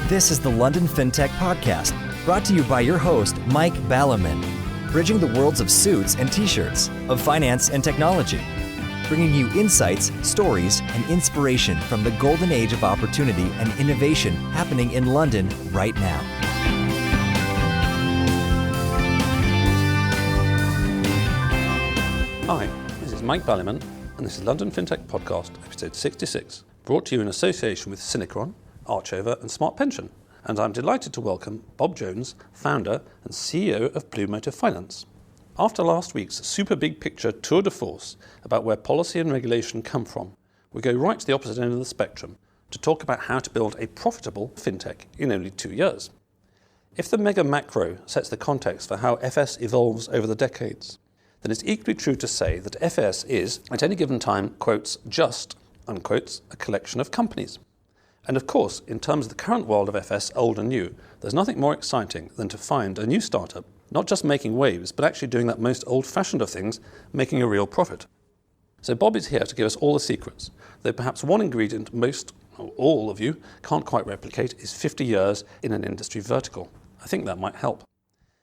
This is the London Fintech Podcast, brought to you by your host, Mike Ballerman, bridging the worlds of suits and t-shirts, of finance and technology, bringing you insights, stories, and inspiration from the golden age of opportunity and innovation happening in London right now. Hi, this is Mike Ballerman, and this is London Fintech Podcast, episode 66, brought to you in association with Synchron, Archover and Smart Pension. And I'm delighted to welcome Bob Jones, founder and CEO of Blue Motor Finance. After last week's super big picture tour de force about where policy and regulation come from, we go right to the opposite end of the spectrum to talk about how to build a profitable fintech in only 2 years. If the mega macro sets the context for how FS evolves over the decades, then it's equally true to say that FS is, at any given time, quotes, just, unquotes, a collection of companies. And of course, in terms of the current world of FS, old and new, there's nothing more exciting than to find a new startup, not just making waves, but actually doing that most old-fashioned of things, making a real profit. So Bob is here to give us all the secrets, though perhaps one ingredient most, or all of you, can't quite replicate is 50 years in an industry vertical. I think that might help.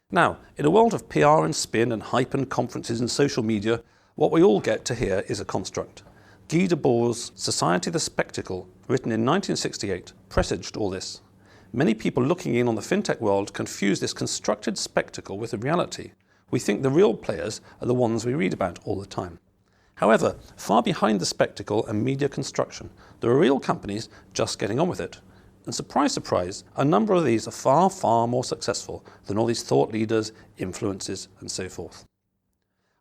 Now, in a world of PR and spin and hype and conferences and social media, what we all get to hear is a construct. Guy Debord's Society the Spectacle, written in 1968, presaged all this. Many people looking in on the fintech world confuse this constructed spectacle with a reality. We think the real players are the ones we read about all the time. However, far behind the spectacle and media construction, there are real companies just getting on with it. And surprise, surprise, a number of these are far, far more successful than all these thought leaders, influencers, and so forth.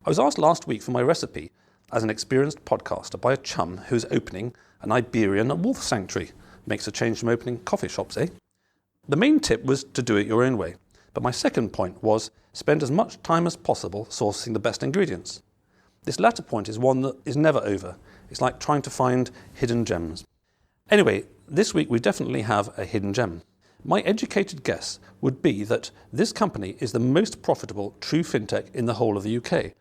I was asked last week for my recipe as an experienced podcaster by a chum who's opening an Iberian wolf sanctuary. Makes a change from opening coffee shops, eh? The main tip was to do it your own way. But my second point was spend as much time as possible sourcing the best ingredients. This latter point is one that is never over. It's like trying to find hidden gems. Anyway, this week we definitely have a hidden gem. My educated guess would be that this company is the most profitable true fintech in the whole of the UK.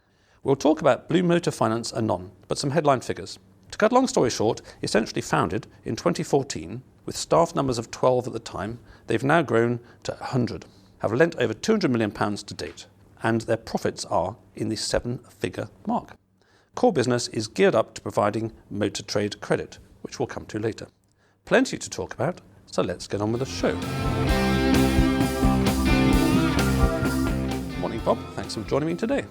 We'll talk about Blue Motor Finance anon, but some headline figures. To cut a long story short, essentially founded in 2014, with staff numbers of 12 at the time, they've now grown to 100, have lent over £200 million to date, and their profits are in the 7-figure mark. Core business is geared up to providing motor trade credit, which we'll come to later. Plenty to talk about, so let's get on with the show. Morning, Bob. Thanks for joining me today.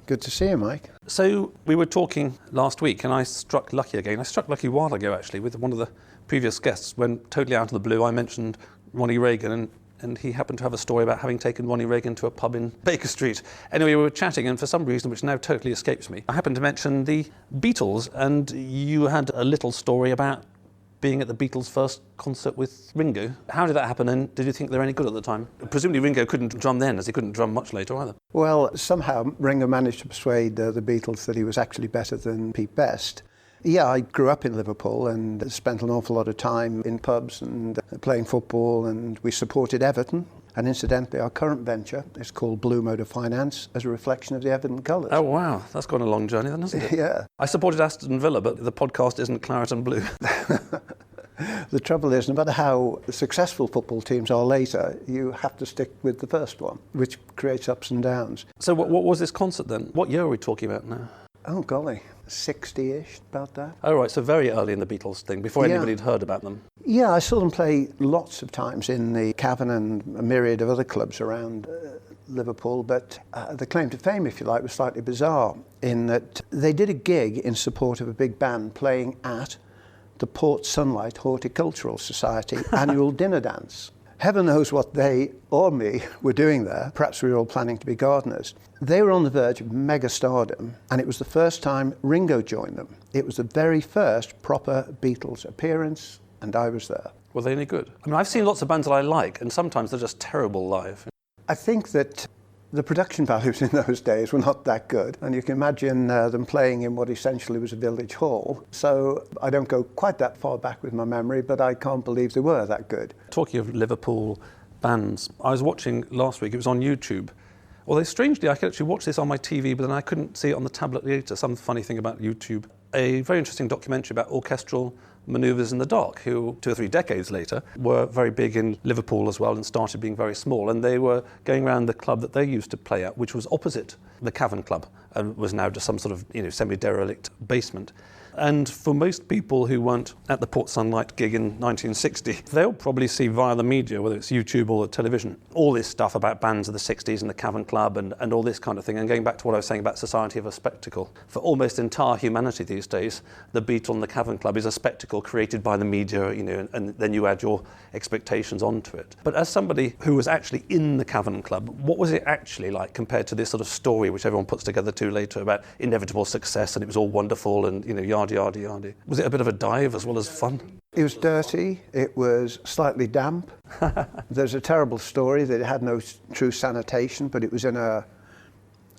Good to see you, Mike. So we were talking last week and I struck lucky again. I struck lucky a while ago, actually, with one of the previous guests when, totally out of the blue, I mentioned Ronnie Reagan and he happened to have a story about having taken Ronnie Reagan to a pub in Baker Street. Anyway, we were chatting and for some reason, which now totally escapes me, I happened to mention the Beatles and you had a little story about being at the Beatles' first concert with Ringo. How did that happen and did you think they were any good at the time? Presumably Ringo couldn't drum then, as he couldn't drum much later either. Well, somehow Ringo managed to persuade the Beatles that he was actually better than Pete Best. Yeah, I grew up in Liverpool and spent an awful lot of time in pubs and playing football, and we supported Everton. And incidentally, our current venture is called Blue Motor Finance as a reflection of the Everton colours. Oh wow, that's gone a long journey then, hasn't it? Yeah. I supported Aston Villa, but the podcast isn't claret and blue. The trouble is, no matter how successful football teams are later, you have to stick with the first one, which creates ups and downs. So what was this concert then? What year are we talking about now? Oh golly, 60-ish, about that. Oh right, so very early in the Beatles thing, before anybody had heard about them. Yeah, I saw them play lots of times in the Cavern and a myriad of other clubs around Liverpool, but the claim to fame, if you like, was slightly bizarre in that they did a gig in support of a big band playing at the Port Sunlight Horticultural Society annual dinner dance. Heaven knows what they or me were doing there. Perhaps we were all planning to be gardeners. They were on the verge of mega stardom, and it was the first time Ringo joined them. It was the very first proper Beatles appearance, and I was there. Were they any good? I mean, I've seen lots of bands that I like, and sometimes they're just terrible live. I think that the production values in those days were not that good, and you can imagine them playing in what essentially was a village hall. So I don't go quite that far back with my memory, but I can't believe they were that good. Talking of Liverpool bands, I was watching last week, it was on YouTube. Although strangely, I could actually watch this on my TV, but then I couldn't see it on the tablet later. Some funny thing about YouTube. a very interesting documentary about orchestral manoeuvres in the dark, who 2 or 3 decades later were very big in Liverpool as well and started being very small. And they were going around the club that they used to play at, which was opposite the Cavern Club and was now just some sort of semi-derelict basement. And for most people who weren't at the Port Sunlight gig in 1960, they'll probably see via the media, whether it's YouTube or the television, all this stuff about bands of the 60s and the Cavern Club and all this kind of thing. And going back to what I was saying about society of a spectacle, for almost entire humanity these days, the Beatles and the Cavern Club is a spectacle created by the media, and then you add your expectations onto it. But as somebody who was actually in the Cavern Club, what was it actually like compared to this sort of story which everyone puts together too later about inevitable success and it was all wonderful and, yada, yada, yada. Was it a bit of a dive as well as fun? It was dirty, it was slightly damp. There's a terrible story that it had no true sanitation, but it was in a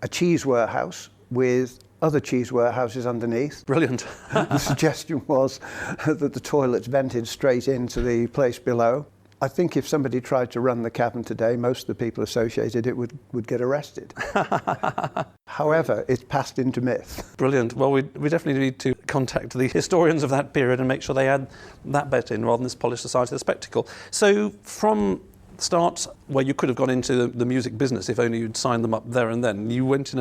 cheese warehouse with other cheese warehouses underneath. Brilliant. The suggestion was that the toilets vented straight into the place below. I think if somebody tried to run the cavern today, most of the people associated it would get arrested. However, it's passed into myth. Brilliant. Well, we definitely need to contact the historians of that period and make sure they add that bit in rather than this polished society of the spectacle. So from the start, where you could have gone into the music business if only you'd signed them up there and then, you went in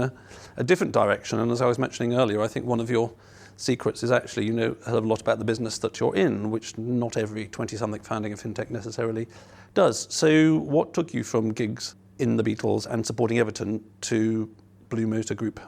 a different direction. And as I was mentioning earlier, I think one of your secrets is actually you know a hell of a lot about the business that you're in, which not every 20-something founding a fintech necessarily does. So what took you from gigs in the Beatles and supporting Everton to Blue Motor Group?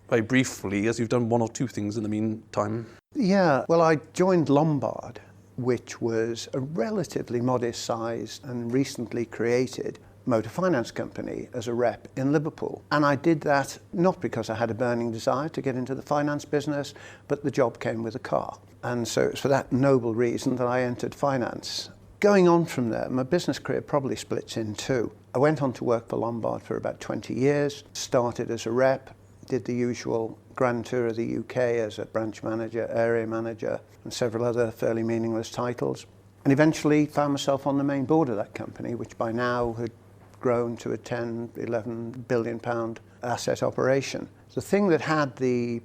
Very briefly, as you've done 1 or 2 things in the meantime. Yeah, well, I joined Lombard, which was a relatively modest-sized and recently created motor finance company as a rep in Liverpool. And I did that not because I had a burning desire to get into the finance business, but the job came with a car. And so it's for that noble reason that I entered finance. Going on from there, my business career probably splits in 2. I went on to work for Lombard for about 20 years, started as a rep, did the usual grand tour of the UK as a branch manager, area manager, and several other fairly meaningless titles. And eventually found myself on the main board of that company, which by now had grown to a 10, 11 billion pound asset operation. The thing that had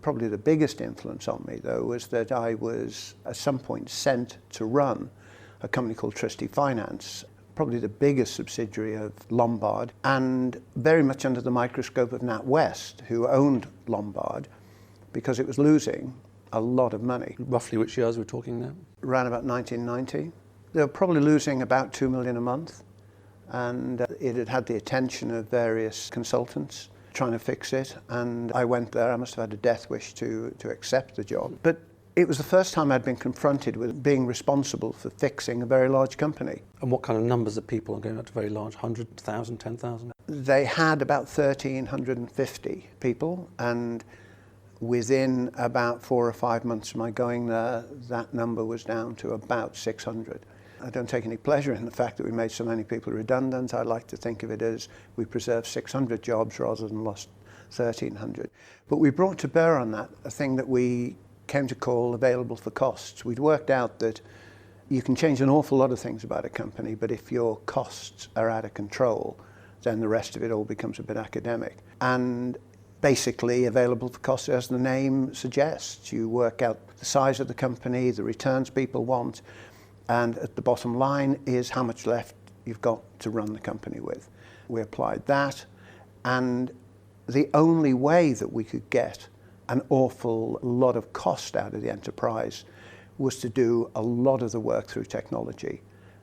probably the biggest influence on me, though, was that I was at some point sent to run a company called Tricity Finance, probably the biggest subsidiary of Lombard, and very much under the microscope of NatWest, who owned Lombard, because it was losing a lot of money. Roughly which years we're talking now? Around about 1990. They were probably losing about 2 million a month. And it had had the attention of various consultants trying to fix it. And I went there. I must have had a death wish to accept the job. But it was the first time I'd been confronted with being responsible for fixing a very large company. And what kind of numbers of people are going up to very large? 100,000, 10,000? They had about 1,350 people. And within about 4 or 5 months of my going there, that number was down to about 600. I don't take any pleasure in the fact that we made so many people redundant. I like to think of it as we preserved 600 jobs rather than lost 1,300. But we brought to bear on that a thing that we came to call available for costs. We'd worked out that you can change an awful lot of things about a company, but if your costs are out of control, then the rest of it all becomes a bit academic. And basically, available for costs, as the name suggests, you work out the size of the company, the returns people want, and at the bottom line is how much left you've got to run the company with. We applied that, and the only way that we could get an awful lot of cost out of the enterprise was to do a lot of the work through technology.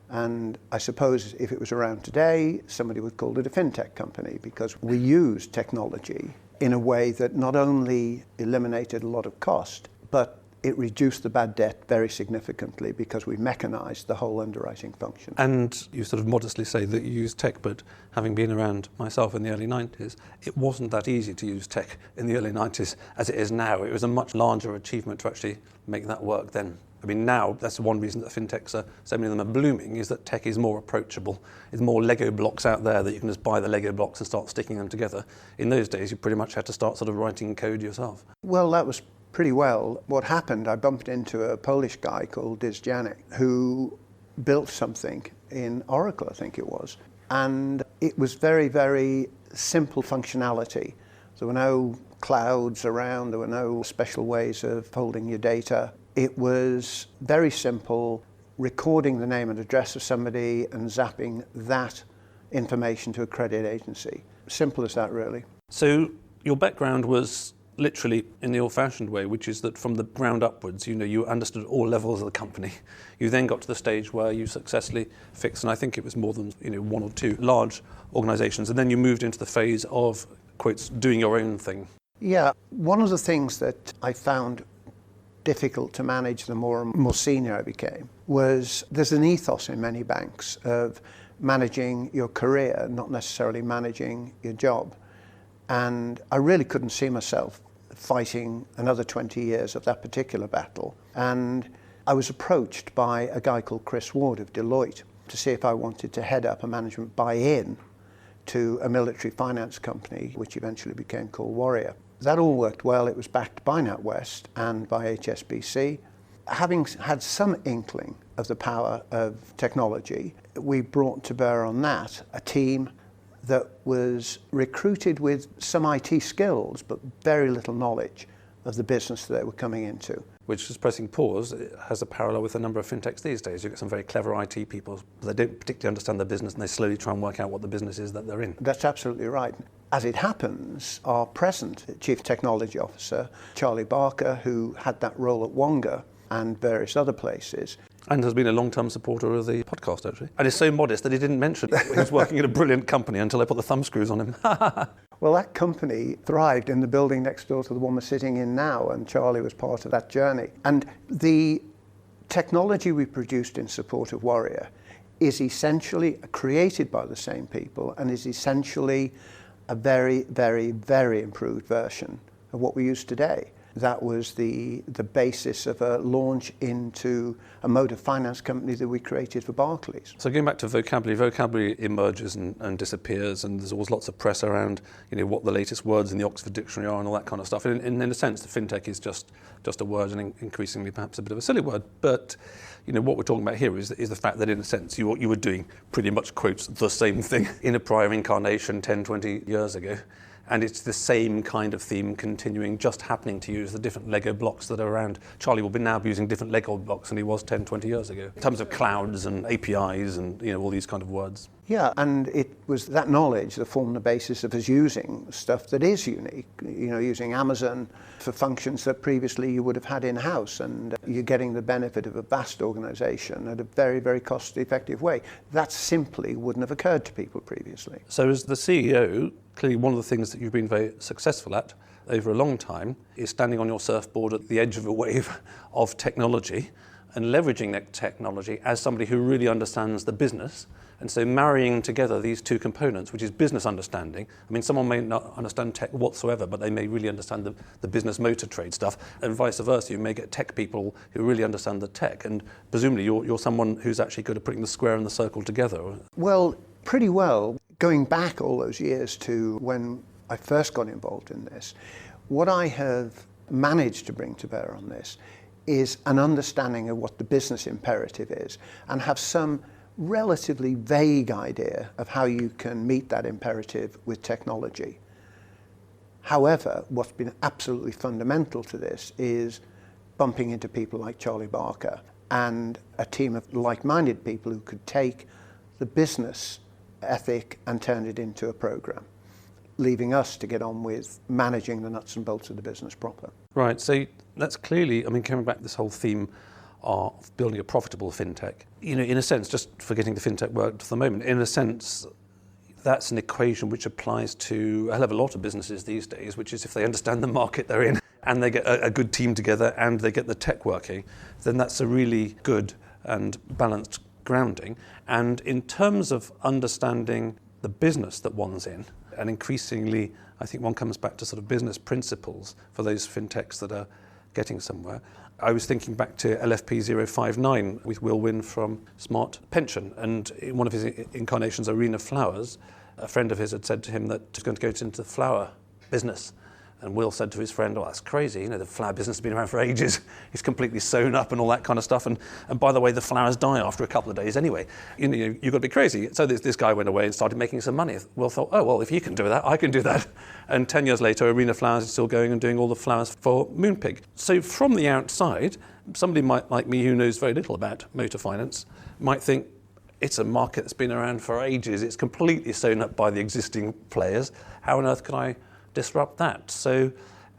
And I suppose if it was around today, somebody would call it a fintech company, because we used technology in a way that not only eliminated a lot of cost, but it reduced the bad debt very significantly because we mechanized the whole underwriting function. And you sort of modestly say that you use tech, but having been around myself in the early 90s, it wasn't that easy to use tech in the early 90s as it is now. It was a much larger achievement to actually make that work then. I mean, now, that's one reason that fintechs so many of them are blooming, is that tech is more approachable. There's more Lego blocks out there that you can just buy the Lego blocks and start sticking them together. In those days, you pretty much had to start sort of writing code yourself. Well, that was pretty well what happened. I bumped into a Polish guy called Diz Janik, who built something in Oracle, I think it was. And it was very, very simple functionality, There were no clouds around, there were no special ways of holding your data. It was very simple, recording the name and address of somebody and zapping that information to a credit agency. Simple as that, really. So your background was literally in the old-fashioned way, which is that from the ground upwards, you understood all levels of the company. You then got to the stage where you successfully fixed, and I think it was more than one or two large organisations, and then you moved into the phase of, quotes, doing your own thing. Yeah, one of the things that I found difficult to manage the more and more senior I became was there's an ethos in many banks of managing your career, not necessarily managing your job. And I really couldn't see myself fighting another 20 years of that particular battle. And I was approached by a guy called Chris Ward of Deloitte to see if I wanted to head up a management buy-in to a military finance company, which eventually became called Warrior. That all worked well. It was backed by NatWest and by HSBC. Having had some inkling of the power of technology, we brought to bear on that a team that was recruited with some IT skills, but very little knowledge of the business that they were coming into. Which is pressing pause. It has a parallel with a number of fintechs these days. You get some very clever IT people, but they don't particularly understand their business, and they slowly try and work out what the business is that they're in. That's absolutely right. As it happens, our present Chief Technology Officer, Charlie Barker, who had that role at Wonga and various other places, and has been a long-term supporter of the podcast, actually. And is so modest that he didn't mention he was working at a brilliant company until I put the thumbscrews on him. Well, that company thrived in the building next door to the one we're sitting in now, and Charlie was part of that journey. And the technology we produced in support of Warrior is essentially created by the same people and is essentially a very, very, very improved version of what we use today. That was the basis of a launch into a motor finance company that we created for Barclays. So going back to vocabulary emerges and disappears, and there's always lots of press around, what the latest words in the Oxford Dictionary are and all that kind of stuff. And in a sense, the fintech is just a word, and increasingly perhaps a bit of a silly word. But what we're talking about here is the fact that in a sense you were doing pretty much, quotes, the same thing in a prior incarnation 10, 20 years ago. And it's the same kind of theme continuing, just happening to use the different Lego blocks that are around. Charlie will be now using different Lego blocks than he was 10, 20 years ago, in terms of clouds and APIs and all these kind of words. Yeah, and it was that knowledge that formed the basis of us using stuff that is unique, using Amazon for functions that previously you would have had in-house, and you're getting the benefit of a vast organization at a very, very cost-effective way. That simply wouldn't have occurred to people previously. So as the CEO, clearly one of the things that you've been very successful at over a long time is standing on your surfboard at the edge of a wave of technology and leveraging that technology as somebody who really understands the business. And so marrying together these two components, which is business understanding. I mean, someone may not understand tech whatsoever, but they may really understand the business motor trade stuff, and vice versa. You may get tech people who really understand the tech, and presumably you're someone who's actually good at putting the square and the circle together. Well, pretty well. Going back all those years to when I first got involved in this, what I have managed to bring to bear on this is an understanding of what the business imperative is, and have some relatively vague idea of how you can meet that imperative with technology. However, what's been absolutely fundamental to this is bumping into people like Charlie Barker and a team of like-minded people who could take the business ethic and turn it into a program, leaving us to get on with managing the nuts and bolts of the business proper. Right, so that's clearly, coming back to this whole theme of building a profitable fintech, in a sense, just forgetting the fintech word for the moment, in a sense, that's an equation which applies to a hell of a lot of businesses these days, which is if they understand the market they're in and they get a good team together and they get the tech working, then that's a really good and balanced grounding. And in terms of understanding the business that one's in, and increasingly, I think one comes back to sort of business principles for those fintechs that are getting somewhere. I was thinking back to LFP059 with Will Wynn from Smart Pension, and in one of his incarnations, Arena Flowers, a friend of his had said to him that he's going to go into the flower business. And Will said to his friend, "Oh, that's crazy. You know, the flower business has been around for ages. It's completely sewn up and all that kind of stuff. And by the way, the flowers die after a couple of days anyway. You know, you've got to be crazy." So this guy went away and started making some money. Will thought, "Oh, well, if you can do that, I can do that." And 10 years later, Arena Flowers is still going and doing all the flowers for Moonpig. So from the outside, somebody like me who knows very little about motor finance might think, it's a market that's been around for ages. It's completely sewn up by the existing players. How on earth can I disrupt that? So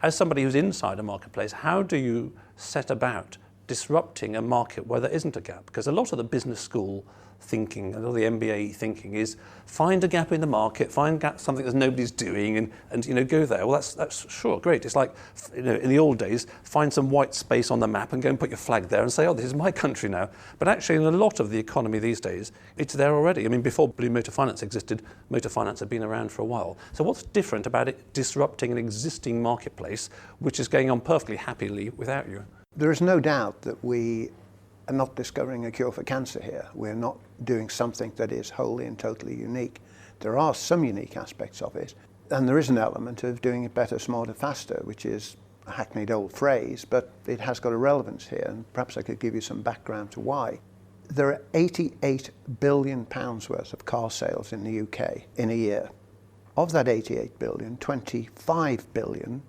as somebody who's inside a marketplace, how do you set about disrupting a market where there isn't a gap? Because a lot of the business school thinking, a lot of the MBA thinking is find a gap in the market, find something that nobody's doing and you know, go there. Well, that's sure, great. It's like, you know, in the old days, find some white space on the map and go and put your flag there and say, oh, this is my country now. But actually, in a lot of the economy these days, it's there already. I mean, before Blue Motor Finance existed, motor finance had been around for a while. So what's different about it disrupting an existing marketplace, which is going on perfectly happily without you? There is no doubt that we are not discovering a cure for cancer here. We're not doing something that is wholly and totally unique. There are some unique aspects of it, and there is an element of doing it better, smarter, faster, which is a hackneyed old phrase, but it has got a relevance here, and perhaps I could give you some background to why. There are £88 billion worth of car sales in the UK in a year. Of that 88 billion, 25 billion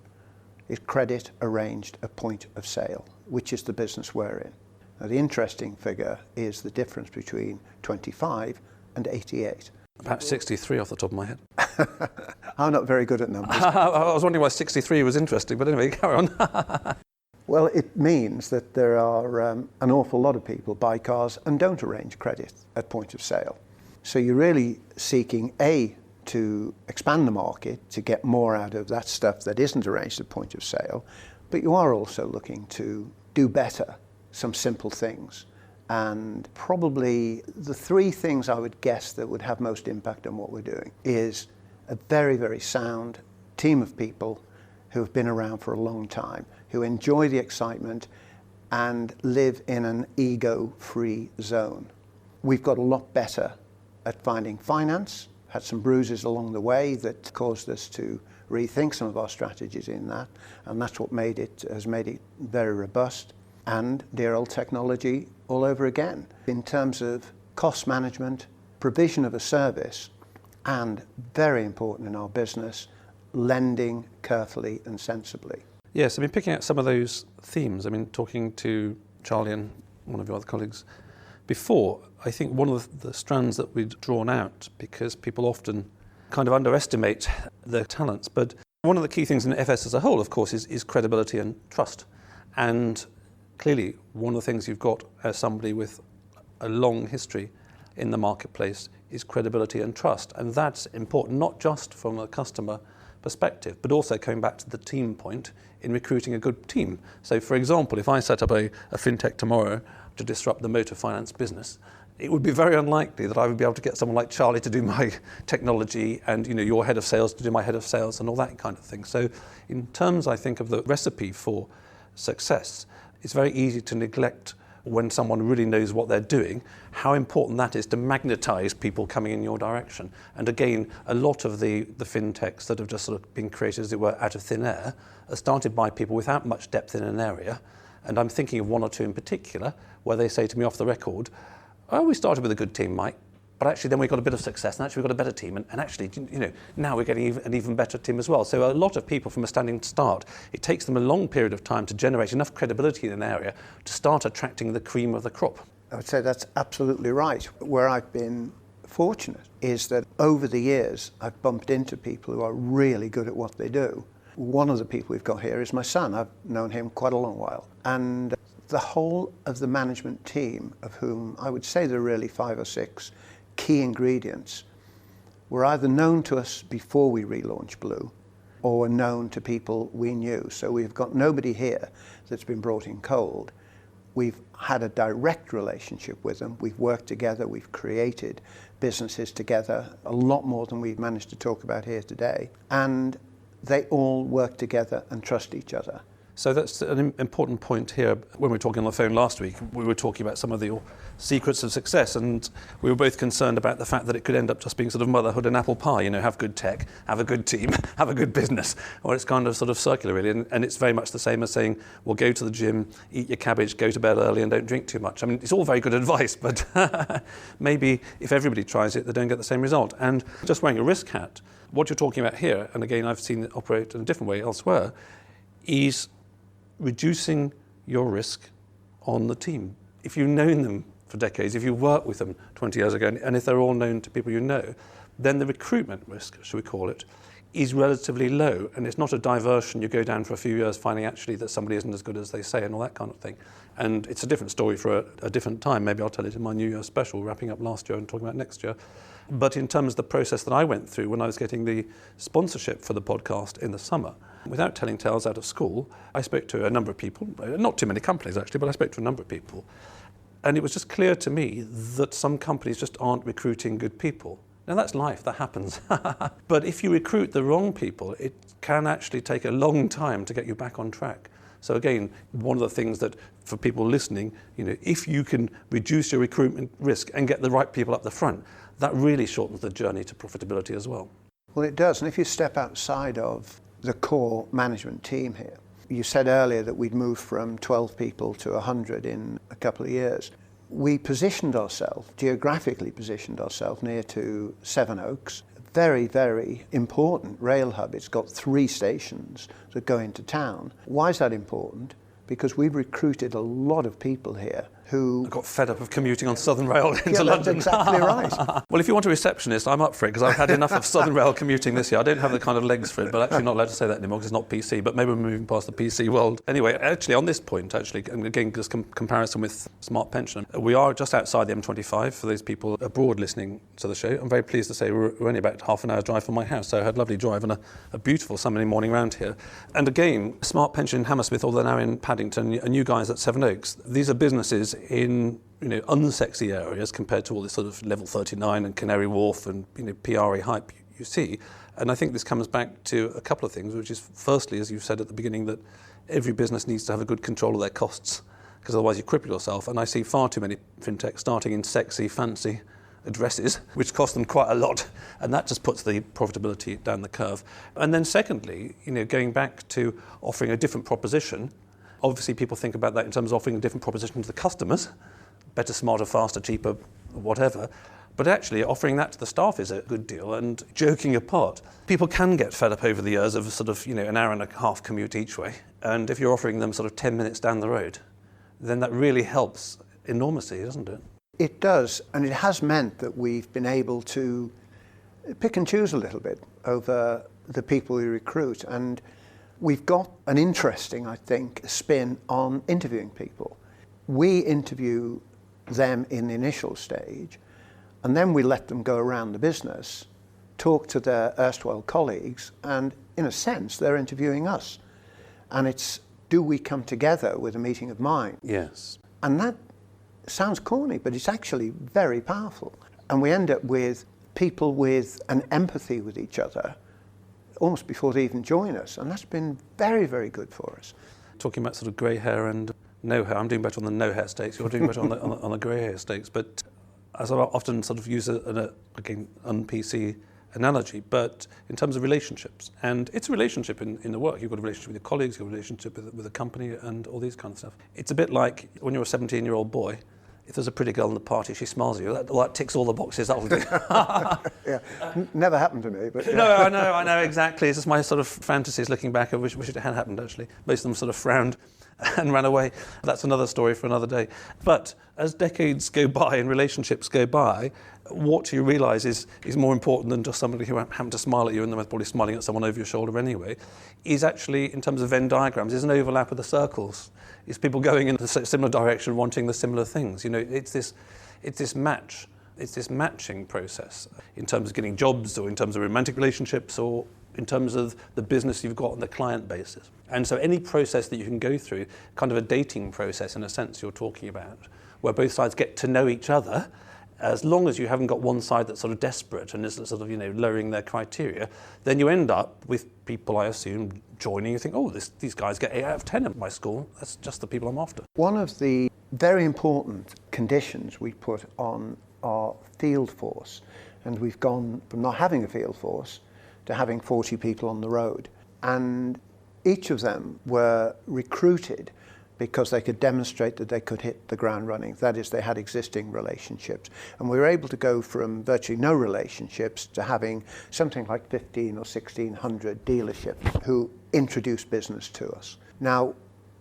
is credit arranged at point of sale, which is the business we're in. Now, the interesting figure is the difference between 25 and 88. About 63 off the top of my head. I'm not very good at numbers. I was wondering why 63 was interesting, but anyway, carry on. Well, it means that there are an awful lot of people buy cars and don't arrange credit at point of sale. So you're really seeking, A, to expand the market, to get more out of that stuff that isn't arranged at point of sale, but you are also looking to do better some simple things. And probably the three things I would guess that would have most impact on what we're doing is a very, very sound team of people who have been around for a long time, who enjoy the excitement and live in an ego-free zone. We've got a lot better at finding finance, had some bruises along the way that caused us to rethink some of our strategies in that, and that's what has made it very robust. And dear old technology all over again in terms of cost management, provision of a service, and very important in our business, lending carefully and sensibly. Yes, I mean, picking out some of those themes, I mean, talking to Charlie and one of your other colleagues before, I think one of the strands that we'd drawn out, because people often kind of underestimate their talents, but one of the key things in FS as a whole, of course, is credibility and trust. And clearly, one of the things you've got as somebody with a long history in the marketplace is credibility and trust. And that's important, not just from a customer perspective, but also coming back to the team point in recruiting a good team. So, for example, if I set up a fintech tomorrow to disrupt the motor finance business, it would be very unlikely that I would be able to get someone like Charlie to do my technology and, you know, your head of sales to do my head of sales and all that kind of thing. So in terms, I think, of the recipe for success, it's very easy to neglect when someone really knows what they're doing, how important that is to magnetize people coming in your direction. And again, a lot of the fintechs that have just sort of been created, as it were, out of thin air, are started by people without much depth in an area. And I'm thinking of one or two in particular, where they say to me off the record, oh, we started with a good team, Mike, but actually then we got a bit of success, and actually we got a better team, and actually, you know, now we're getting an even better team as well. So a lot of people from a standing start, it takes them a long period of time to generate enough credibility in an area to start attracting the cream of the crop. I would say that's absolutely right. Where I've been fortunate is that over the years I've bumped into people who are really good at what they do. One of the people we've got here is my son. I've known him quite a long while. And the whole of the management team, of whom I would say there are really 5 or 6 key ingredients, were either known to us before we relaunched Blue or were known to people we knew. So we've got nobody here that's been brought in cold. We've had a direct relationship with them. We've worked together. We've created businesses together, a lot more than we've managed to talk about here today. And they all work together and trust each other. So that's an important point here. When we were talking on the phone last week, we were talking about some of the secrets of success, and we were both concerned about the fact that it could end up just being sort of motherhood and apple pie, have good tech, have a good team, have a good business. Or it's kind of sort of circular, really, and it's very much the same as saying, well, go to the gym, eat your cabbage, go to bed early and don't drink too much. I mean, it's all very good advice, but maybe if everybody tries it, they don't get the same result. And just wearing a risk hat, what you're talking about here, and again, I've seen it operate in a different way elsewhere, is reducing your risk on the team. If you've known them for decades, if you worked with them 20 years ago, and if they're all known to people you know, then the recruitment risk, shall we call it, is relatively low, and it's not a diversion you go down for a few years finding actually that somebody isn't as good as they say and all that kind of thing. And it's a different story for a different time. Maybe I'll tell it in my New Year special, wrapping up last year and talking about next year. But in terms of the process that I went through when I was getting the sponsorship for the podcast in the summer, without telling tales out of school, I spoke to a number of people, not too many companies actually, but I spoke to a number of people. And it was just clear to me that some companies just aren't recruiting good people. Now that's life, that happens. But if you recruit the wrong people, it can actually take a long time to get you back on track. So again, one of the things that for people listening, if you can reduce your recruitment risk and get the right people up the front, that really shortens the journey to profitability as well. Well, it does. And if you step outside of the core management team here, you said earlier that we'd moved from 12 people to 100 in a couple of years. We geographically positioned ourselves near to Sevenoaks. Very, very important rail hub. It's got 3 stations that go into town. Why is that important? Because we've recruited a lot of people here who... I got fed up of commuting on Southern Rail into London. That's exactly right. Well, if you want a receptionist, I'm up for it, because I've had enough of Southern Rail commuting this year. I don't have the kind of legs for it, but actually not allowed to say that anymore because it's not PC, but maybe we're moving past the PC world. Anyway, actually on this point, and again, just comparison with Smart Pension, we are just outside the M25 for those people abroad listening to the show. I'm very pleased to say we're only about half an hour's drive from my house, so I had a lovely drive and a beautiful summer morning round here. And again, Smart Pension in Hammersmith, although now in Paddington, and you guys at Sevenoaks, these are businesses in unsexy areas compared to all this sort of level 39 and Canary Wharf and PRA hype you see. And I think this comes back to a couple of things, which is firstly, as you said at the beginning, that every business needs to have a good control of their costs, because otherwise you cripple yourself. And I see far too many fintechs starting in sexy, fancy addresses, which cost them quite a lot, and that just puts the profitability down the curve. And then secondly, going back to offering a different proposition, obviously people think about that in terms of offering a different proposition to the customers, better, smarter, faster, cheaper, whatever. But actually offering that to the staff is a good deal. And joking apart, people can get fed up over the years of sort of, an hour and a half commute each way. And if you're offering them sort of 10 minutes down the road, then that really helps enormously, doesn't it? It does. And it has meant that we've been able to pick and choose a little bit over the people we recruit. And we've got an interesting, I think, spin on interviewing people. We interview them in the initial stage, and then we let them go around the business, talk to their erstwhile colleagues, and in a sense, they're interviewing us. And it's, do we come together with a meeting of minds? Yes. And that sounds corny, but it's actually very powerful. And we end up with people with an empathy with each other almost before they even join us. And that's been very, very good for us. Talking about sort of grey hair and no hair, I'm doing better on the no hair stakes, you're doing better on the grey hair stakes. But as I often sort of use again, un-PC analogy, but in terms of relationships. And it's a relationship in the work. You've got a relationship with your colleagues, you've got a relationship with a company and all these kind of stuff. It's a bit like when you're a 17-year-old boy, if there's a pretty girl in the party, she smiles at you, that ticks all the boxes, that'll do. Yeah, never happened to me. But yeah. No, I know, exactly. It's just my sort of fantasies looking back. I wish it had happened, actually. Most of them sort of frowned and ran away. That's another story for another day. But as decades go by and relationships go by, what you realise is more important than just somebody who happened to smile at you and they're probably smiling at someone over your shoulder anyway, is actually, in terms of Venn diagrams, is an overlap of the circles. It's people going in a similar direction, wanting the similar things. It's this matching process in terms of getting jobs or in terms of romantic relationships or in terms of the business you've got on the client basis. And so any process that you can go through, kind of a dating process in a sense you're talking about, where both sides get to know each other as long as you haven't got one side that's sort of desperate and is sort of, lowering their criteria, then you end up with people, I assume, joining. You think, oh, these guys get 8 out of 10 at my school. That's just the people I'm after. One of the very important conditions we put on our field force, and we've gone from not having a field force to having 40 people on the road. And each of them were recruited because they could demonstrate that they could hit the ground running. That is, they had existing relationships. And we were able to go from virtually no relationships to having something like 1,500 or 1,600 dealerships who introduced business to us. Now,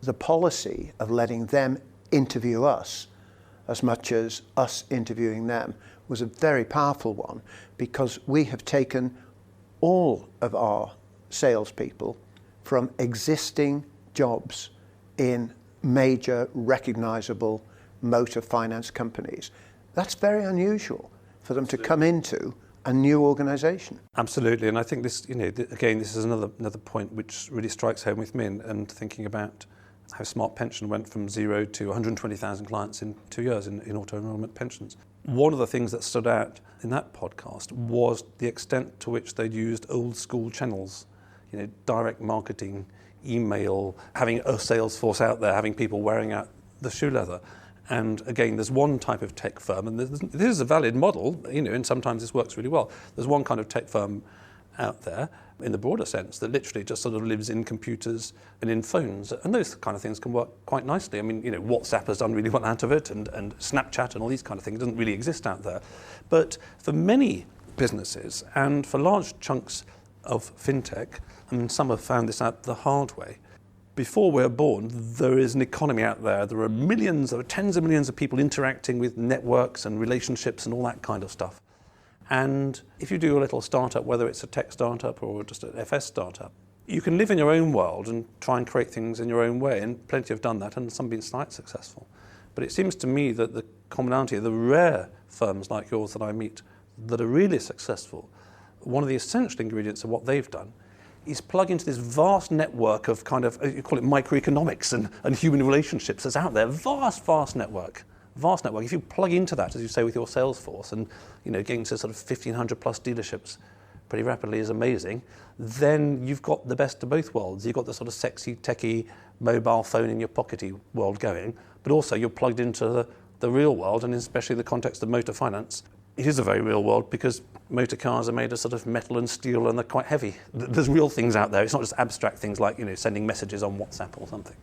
the policy of letting them interview us as much as us interviewing them was a very powerful one, because we have taken all of our salespeople from existing jobs in major recognizable motor finance companies. That's very unusual for them to come into a new organization. Absolutely, and I think this, again, this is another point which really strikes home with me, and thinking about how Smart Pension went from 0 to 120,000 clients in 2 years in auto-enrollment pensions. One of the things that stood out in that podcast was the extent to which they'd used old school channels, direct marketing, email, having a sales force out there, having people wearing out the shoe leather. And again, there's one type of tech firm, and this is a valid model, and sometimes this works really well. There's one kind of tech firm out there, in the broader sense, that literally just sort of lives in computers and in phones, and those kind of things can work quite nicely. I mean, WhatsApp has done really well out of it, and Snapchat and all these kind of things. It doesn't really exist out there. But for many businesses, and for large chunks of fintech, and some have found this out the hard way, before we're born, there is an economy out there. There are tens of millions of people interacting with networks and relationships and all that kind of stuff. And if you do a little startup, whether it's a tech startup or just an FS startup, you can live in your own world and try and create things in your own way, and plenty have done that, and some have been slightly successful. But it seems to me that the commonality of the rare firms like yours that I meet that are really successful, one of the essential ingredients of what they've done is plug into this vast network of kind of, you call it microeconomics and human relationships that's out there, vast network. If you plug into that, as you say, with your sales force, and getting to sort of 1,500 plus dealerships pretty rapidly is amazing, then you've got the best of both worlds. You've got the sort of sexy, techie, mobile phone in your pockety world going, but also you're plugged into the real world, and especially the context of motor finance. It is a very real world, because motor cars are made of sort of metal and steel, and they're quite heavy. There's real things out there. It's not just abstract things like, sending messages on WhatsApp or something.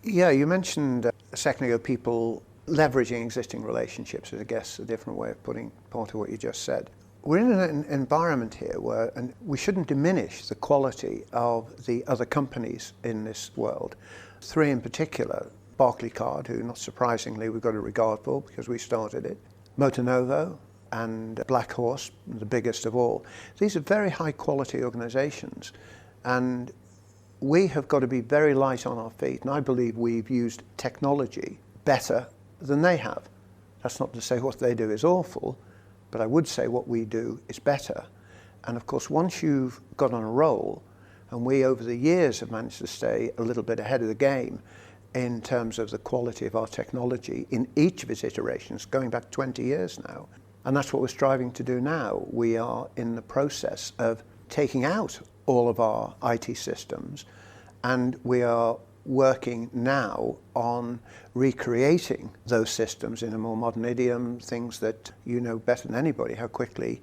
Yeah, you mentioned a second ago people leveraging existing relationships is, I guess, a different way of putting part of what you just said. We're in an environment here where, and we shouldn't diminish the quality of the other companies in this world. 3 in particular, Barclaycard, who not surprisingly we've got a regard for because we started it, Motonovo, and Black Horse, the biggest of all. These are very high quality organizations, and we have got to be very light on our feet, and I believe we've used technology better than they have. That's not to say what they do is awful, but I would say what we do is better. And of course, once you've got on a roll, and we over the years have managed to stay a little bit ahead of the game in terms of the quality of our technology in each of its iterations, going back 20 years now. And that's what we're striving to do now. We are in the process of taking out all of our IT systems, and we are working now on recreating those systems in a more modern idiom, things that you know better than anybody, how quickly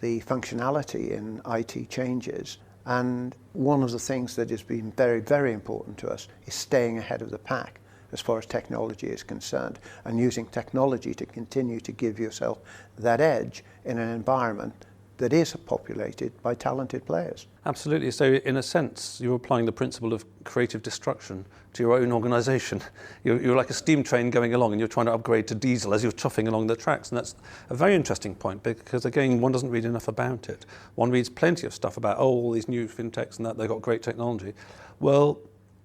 the functionality in IT changes. And one of the things that has been very, very important to us is staying ahead of the pack as far as technology is concerned, and using technology to continue to give yourself that edge in an environment that is populated by talented players. Absolutely. So in a sense, you're applying the principle of creative destruction to your own organisation. You're like a steam train going along, and you're trying to upgrade to diesel as you're chuffing along the tracks. And that's a very interesting point, because again, one doesn't read enough about it. One reads plenty of stuff about, all these new fintechs and that they've got great technology. Well,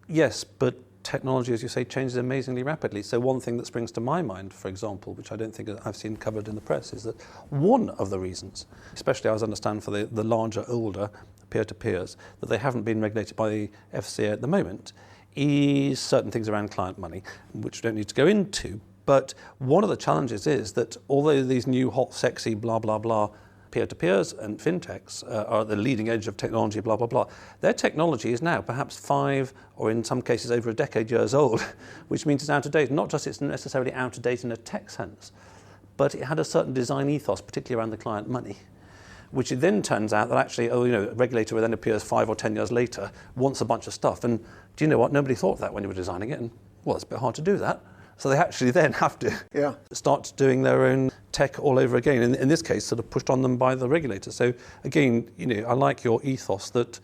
yes, but technology, as you say, changes amazingly rapidly. So one thing that springs to my mind, for example, which I don't think I've seen covered in the press, is that one of the reasons, especially I understand for the larger, older peer-to-peers, that they haven't been regulated by the FCA at the moment, is certain things around client money, which we don't need to go into. But one of the challenges is that although these new hot, sexy, blah, blah, blah, peer-to-peers and fintechs are at the leading edge of technology, blah, blah, blah, their technology is now perhaps 5 or in some cases over a decade years old, which means it's out of date. Not just it's necessarily out of date in a tech sense, but it had a certain design ethos, particularly around the client money, which it then turns out that actually, a regulator then appears 5 or 10 years later, wants a bunch of stuff. And do you know what? Nobody thought of that when you were designing it. And, well, it's a bit hard to do that. So they actually then have to start doing their own tech all over again. In this case, sort of pushed on them by the regulator. So again, I like your ethos that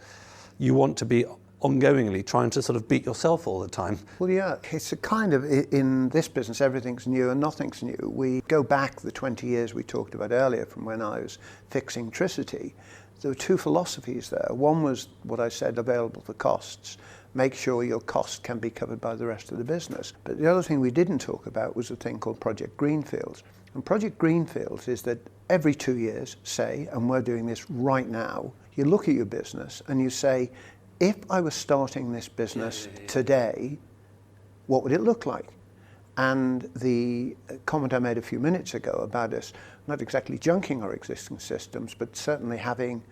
you want to be ongoingly trying to sort of beat yourself all the time. Well, yeah, it's a kind of, in this business, everything's new and nothing's new. We go back the 20 years we talked about earlier from when I was fixing Tricity. There were 2 philosophies there. One was what I said, available for costs. Make sure your cost can be covered by the rest of the business. But the other thing we didn't talk about was a thing called Project Greenfields. And Project Greenfields is that every 2 years, say, and we're doing this right now, you look at your business and you say, if I was starting this business today, what would it look like? And the comment I made a few minutes ago about us not exactly junking our existing systems, but certainly having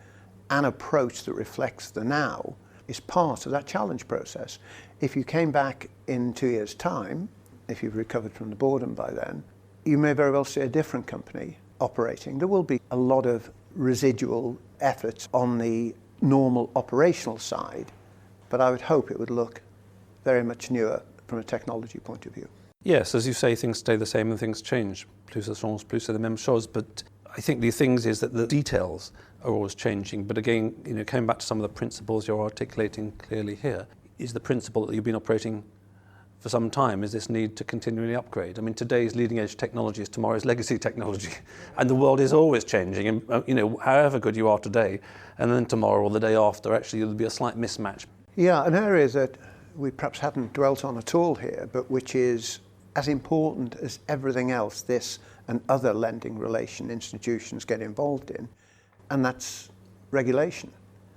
an approach that reflects the now is part of that challenge process. If you came back in 2 years' time, if you've recovered from the boredom by then, you may very well see a different company operating. There will be a lot of residual efforts on the normal operational side, but I would hope it would look very much newer from a technology point of view. Yes, as you say, things stay the same and things change. Plus ça change, plus c'est la même chose. But I think the things is that the details are always changing. But again, coming back to some of the principles you're articulating clearly here, is the principle that you've been operating for some time, is this need to continually upgrade. I mean, today's leading edge technology is tomorrow's legacy technology. And the world is always changing. And, however good you are today, and then tomorrow or the day after, actually there'll be a slight mismatch. Yeah, an area that we perhaps haven't dwelt on at all here, but which is as important as everything else this and other lending relation institutions get involved in, and that's regulation.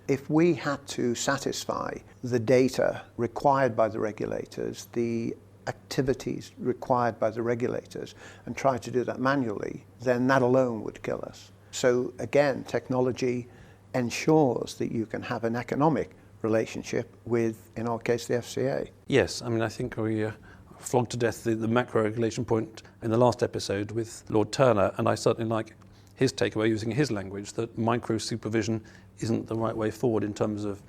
If we had to satisfy the data required by the regulators, the activities required by the regulators, and try to do that manually, then that alone would kill us. So again, technology ensures that you can have an economic relationship with, in our case, the FCA. Yes, I mean, I think we flogged to death the macro regulation point in the last episode with Lord Turner, and I certainly like his takeaway using his language that micro supervision isn't the right way forward in terms of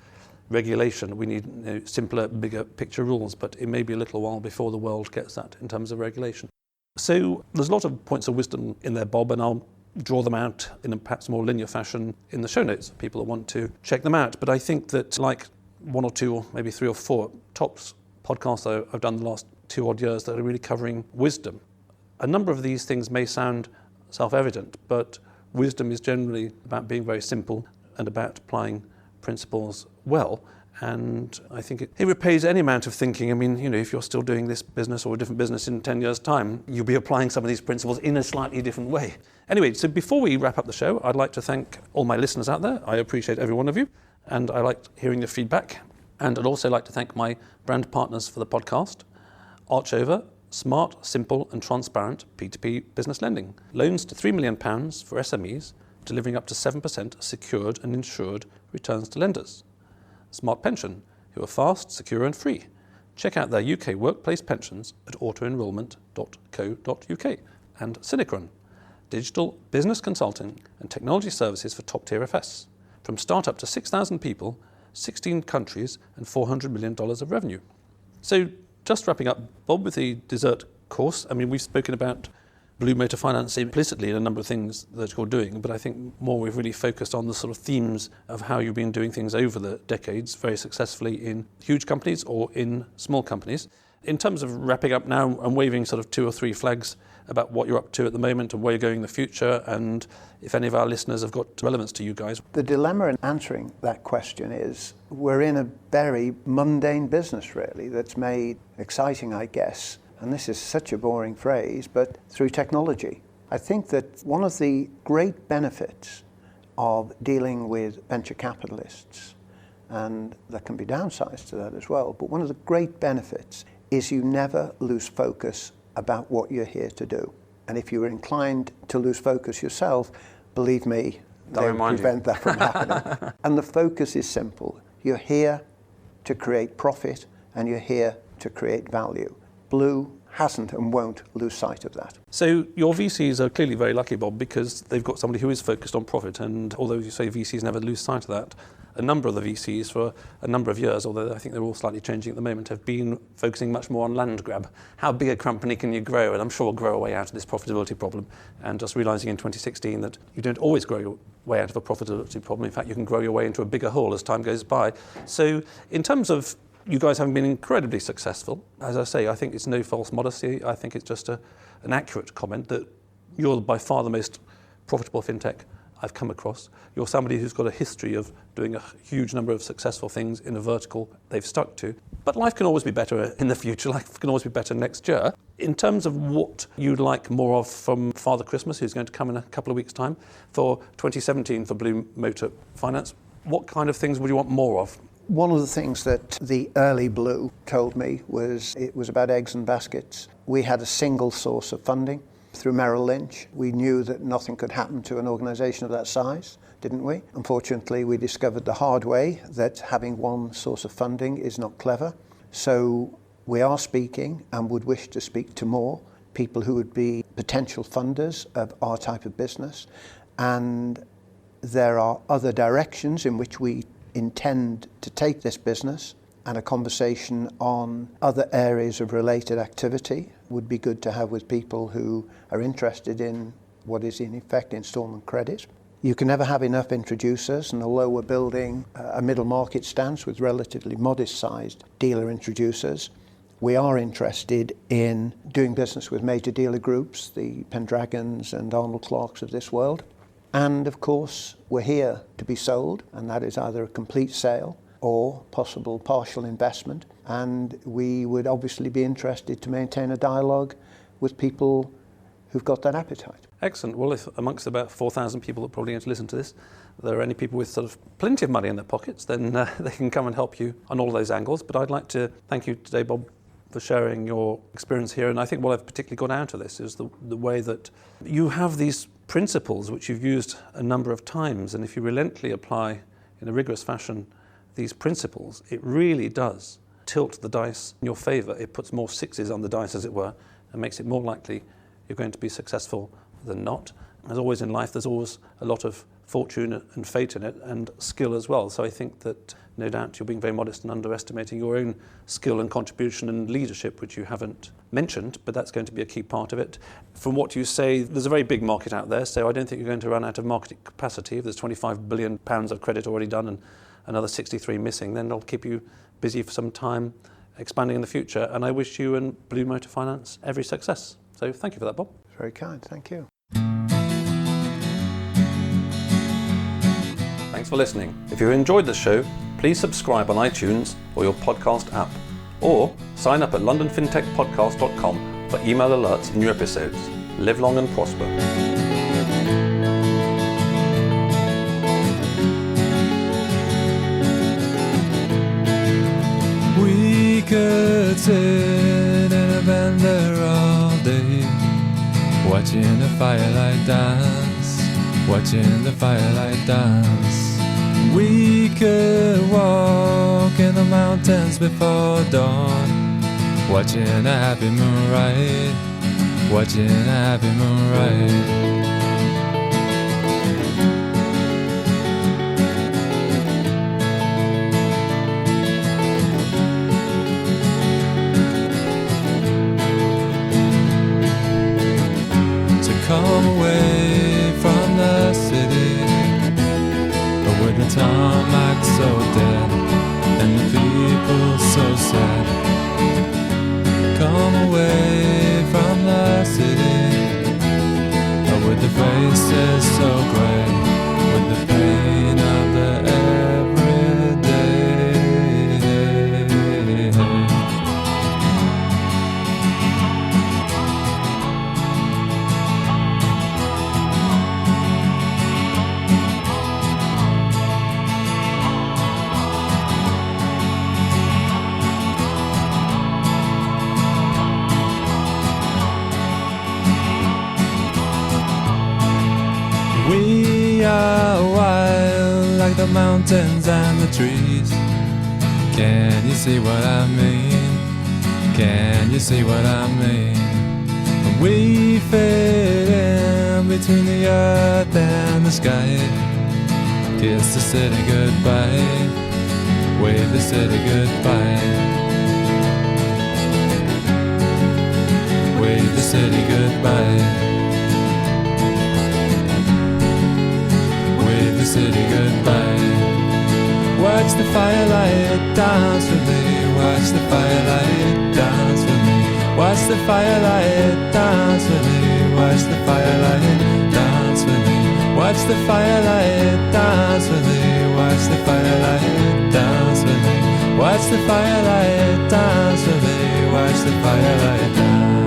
regulation. We need simpler, bigger picture rules, but it may be a little while before the world gets that in terms of regulation. So there's a lot of points of wisdom in there, Bob, and I'll draw them out in a perhaps more linear fashion in the show notes, people that want to check them out. But I think that like 1 or 2 or maybe 3 or 4 tops podcasts that I've done the last 2 odd years that are really covering wisdom. A number of these things may sound self-evident, but wisdom is generally about being very simple and about applying principles well. And I think it repays any amount of thinking. I mean, if you're still doing this business or a different business in 10 years' time, you'll be applying some of these principles in a slightly different way. Anyway, so before we wrap up the show, I'd like to thank all my listeners out there. I appreciate every one of you, and I liked hearing the feedback. And I'd also like to thank my brand partners for the podcast, Archover, smart, simple and transparent P2P business lending. Loans to £3 million for SMEs, delivering up to 7% secured and insured returns to lenders. Smart Pension, who are fast, secure and free. Check out their UK workplace pensions at autoenrollment.co.uk. And Synchron, digital business consulting and technology services for top-tier FS. From startup to 6,000 people, 16 countries and $400 million of revenue. So just wrapping up, Bob, with the dessert course, I mean, we've spoken about Blue Motor Finance implicitly in a number of things that you're doing, but I think more we've really focused on the sort of themes of how you've been doing things over the decades very successfully in huge companies or in small companies. In terms of wrapping up now and waving sort of 2 or 3 flags about what you're up to at the moment and where you're going in the future, and if any of our listeners have got relevance to you guys. The dilemma in answering that question is we're in a very mundane business, really, that's made exciting, I guess, and this is such a boring phrase, but through technology. I think that one of the great benefits of dealing with venture capitalists, and there can be downsides to that as well, but one of the great benefits is you never lose focus about what you're here to do. And if you're inclined to lose focus yourself, believe me, they'll prevent that from happening. And the focus is simple. You're here to create profit, and you're here to create value. Blue hasn't and won't lose sight of that. So your VCs are clearly very lucky, Bob, because they've got somebody who is focused on profit. And although you say VCs never lose sight of that, a number of the VCs for a number of years, although I think they're all slightly changing at the moment, have been focusing much more on land grab. How big a company can you grow? And I'm sure we'll grow a way out of this profitability problem. And just realising in 2016 that you don't always grow your way out of a profitability problem. In fact, you can grow your way into a bigger hole as time goes by. So in terms of you guys having been incredibly successful, as I say, I think it's no false modesty. I think it's just an accurate comment that you're by far the most profitable fintech I've come across. You're somebody who's got a history of doing a huge number of successful things in a vertical they've stuck to. But life can always be better in the future. Life can always be better next year. In terms of what you'd like more of from Father Christmas, who's going to come in a couple of weeks' time, for 2017 for Blue Motor Finance, what kind of things would you want more of? One of the things that the early Blue told me was it was about eggs and baskets. We had a single source of funding through Merrill Lynch. We knew that nothing could happen to an organisation of that size, didn't we? Unfortunately, we discovered the hard way that having one source of funding is not clever. So we are speaking and would wish to speak to more people who would be potential funders of our type of business. And there are other directions in which we intend to take this business, and a conversation on other areas of related activity would be good to have with people who are interested in what is in effect instalment credit. You can never have enough introducers, and although we're building a middle market stance with relatively modest sized dealer introducers, we are interested in doing business with major dealer groups, the Pendragons and Arnold Clarks of this world. And of course, we're here to be sold, and that is either a complete sale or possible partial investment. And we would obviously be interested to maintain a dialogue with people who've got that appetite. Excellent. Well, if amongst about 4,000 people that are probably going to listen to this, there are any people with sort of plenty of money in their pockets, then they can come and help you on all of those angles. But I'd like to thank you today, Bob, for sharing your experience here. And I think what I've particularly got out of this is the way that you have these principles which you've used a number of times. And if you relentlessly apply in a rigorous fashion these principles, it really does tilt the dice in your favour. It puts more sixes on the dice, as it were, and makes it more likely you're going to be successful than not. As always in life, there's always a lot of fortune and fate in it, and skill as well. So I think that no doubt you're being very modest and underestimating your own skill and contribution and leadership, which you haven't mentioned, but that's going to be a key part of it. From what you say, there's a very big market out there, so I don't think you're going to run out of market capacity. If there's £25 billion of credit already done and another 63 missing, then it'll keep you busy for some time expanding in the future. And I wish you and Blue Motor Finance every success. So thank you for that, Bob. Very kind, thank you. Thanks for listening. If you enjoyed the show, please subscribe on iTunes or your podcast app, or sign up at londonfintechpodcast.com for email alerts of new episodes. Live long and prosper. We could sit in a bend there all day, watching the firelight dance, watching the firelight dance. We could walk in the mountains before dawn, watching a happy moonrise, watching a happy moonrise. Come away from the city, with the tarmac so dead and the people so sad. Come away from the city, with the faces so grey, with the pain of the everyday. like the mountains and the trees. Can you see what I mean? Can you see what I mean? When we fade in between the earth and the sky, kiss the city goodbye, wave the city goodbye, wave the city goodbye, wave the city goodbye. Watch the firelight dance with me, watch the firelight dance with me, watch the firelight dance with me, watch the firelight dance with me, watch the firelight dance with me, watch the firelight dance with me, watch the firelight dance with me, watch the firelight dance.